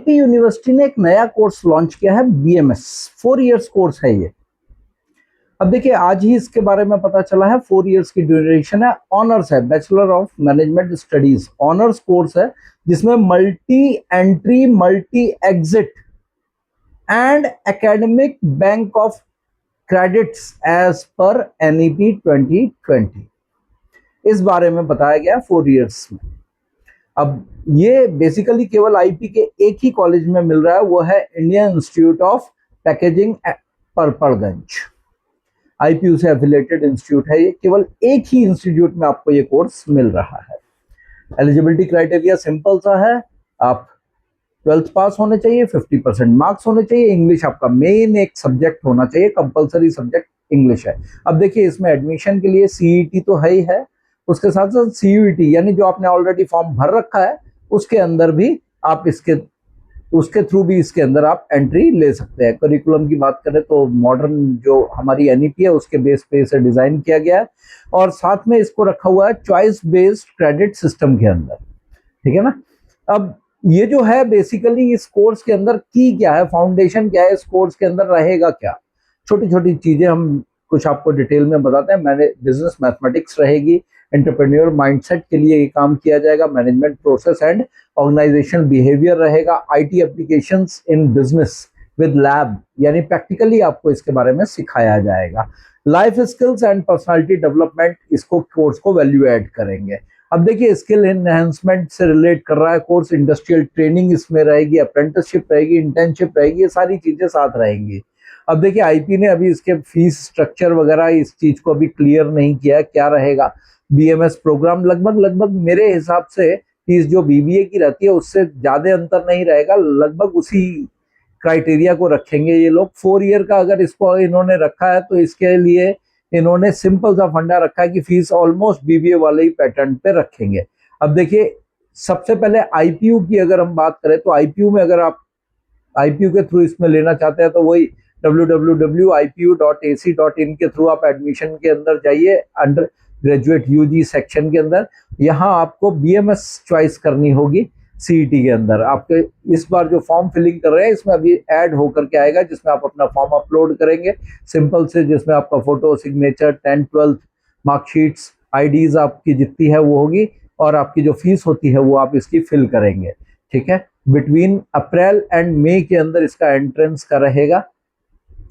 IP university ने एक नया कोर्स लॉन्च किया है, बीएमएस 4 इयर्स कोर्स है ये। अब देखिए आज ही इसके बारे में पता चला है। 4 इयर्स की ड्यूरेशन है, ऑनर्स है, bachelor of management studies honours course है, जिसमें multi entry, multi exit and academic bank of credits as per NEP 2020 इस बारे में बताया गया 4 इयर्स में। अब ये बेसिकली केवल आईपी के एक ही कॉलेज में मिल रहा है, वो है Indian institute of packaging Patparganj. IPU से एफिलेटेड इंस्टीट्यूट है ये, केवल एक ही इंस्टीट्यूट में आपको ये कोर्स मिल रहा है। एलिजिबिलिटी क्राइटेरिया सिंपल सा है, आप 12th पास होने चाहिए, 50% मार्क्स होने चाहिए, इंग्लिश आपका मेन एक सब्जेक्ट होना चाहिए, कंपलसरी सब्जेक्ट इंग्लिश है। अब देखिए इसमें एडमिशन के लिए सीईटी तो है ही है, उसके साथ साथ सीयूईटी यानी जो आपने ऑलरेडी फॉर्म भर रखा है उसके अंदर भी आप उसके थ्रू भी इसके अंदर आप एंट्री ले सकते हैं। करिकुलम की बात करें तो मॉडर्न जो हमारी एनईपी है उसके बेस पे इसे डिजाइन किया गया है, और साथ में इसको रखा हुआ है चॉइस बेस्ड क्रेडिट सिस्टम के अंदर, ठीक है ना। अब ये जो है बेसिकली इस कोर्स के अंदर की क्या है, फाउंडेशन क्या है, इस कोर्स के अंदर रहेगा क्या, छोटी छोटी चीजें हम कुछ आपको डिटेल में बताते हैं। मैंने बिजनेस मैथमेटिक्स रहेगी, एंटरप्रेन्योर माइंडसेट के लिए ये काम किया जाएगा, management process and organisational behaviour रहेगा, IT applications in business with lab यानी प्रैक्टिकली आपको इसके बारे में सिखाया जाएगा। Life skills and personality development इसको कोर्स को वैल्यू ऐड करेंगे। अब देखिए स्किल एनहांसमेंट से रिलेट कर रहा है कोर्स, इंडस्ट्रियल ट्रेनिंग इसमें रहेगी, अप्रेंटिसशिप रहेगी, इंटर्नशिप रहेगी, ये सारी चीजें साथ रहेंगी। अब देखिए आईपी ने अभी इसके फीस स्ट्रक्चर वगैरह इस चीज को अभी क्लियर नहीं किया क्या रहेगा। बीएमएस प्रोग्राम लगभग मेरे हिसाब से फीस जो बीबीए की रहती है उससे ज्यादा अंतर नहीं रहेगा, लगभग उसी क्राइटेरिया को रखेंगे ये लोग। 4 ईयर का अगर इसको इन्होंने रखा है तो इसके लिए इन्होंने सिंपल सा फंडा रखा है कि फीस ऑलमोस्ट बीबीए वाले ही पैटर्न पे रखेंगे। अब देखिए सबसे पहले आईपीयू की अगर हम बात करें तो आईपीयू में अगर आप आईपीयू के थ्रू इसमें लेना चाहते हैं तो वही www.ipu.ac.in के थ्रू आप एडमिशन के अंदर जाइए, अंडर ग्रेजुएट यूजी सेक्शन के अंदर। यहाँ आपको बीएमएस चॉइस करनी होगी सीईटी के अंदर। आपके इस बार जो फॉर्म फिलिंग कर रहे हैं इसमें अभी ऐड होकर के आएगा, जिसमें आप अपना फॉर्म अपलोड करेंगे सिंपल से, जिसमें आपका photo, signature, 10th 12th marksheets, IDs आपकी जितनी है वो होगी, और आपकी जो फीस होती है वो आप इसकी फिल करेंगे, ठीक है। बिटवीन अप्रैल एंड मई के अंदर इसका एंट्रेंस का रहेगा।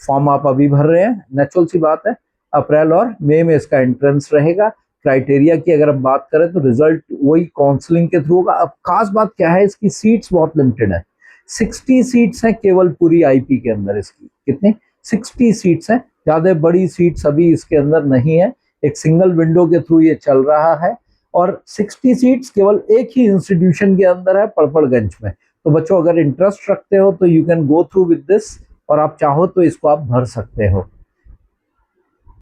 फॉर्म आप अभी भर रहे हैं, नेचुरल सी बात है, अप्रैल और मई में इसका एंट्रेंस रहेगा। क्राइटेरिया की अगर हम बात करें तो रिजल्ट वही काउंसलिंग के थ्रू होगा। अब खास बात क्या है, इसकी सीट्स बहुत लिमिटेड है, 60 सीट्स हैं केवल पूरी आईपी के अंदर। इसकी कितनी 60 सीट्स हैं, ज्यादा बड़ी सीट्स अभी इसके अंदर नहीं है, एक सिंगल विंडो के थ्रू ये चल रहा है, और 60 सीट्स केवल एक ही इंस्टीट्यूशन के अंदर है, परपड़गंज में। तो बच्चों अगर इंटरेस्ट रखते हो तो you can go through with this, और आप चाहो तो इसको आप भर सकते हो।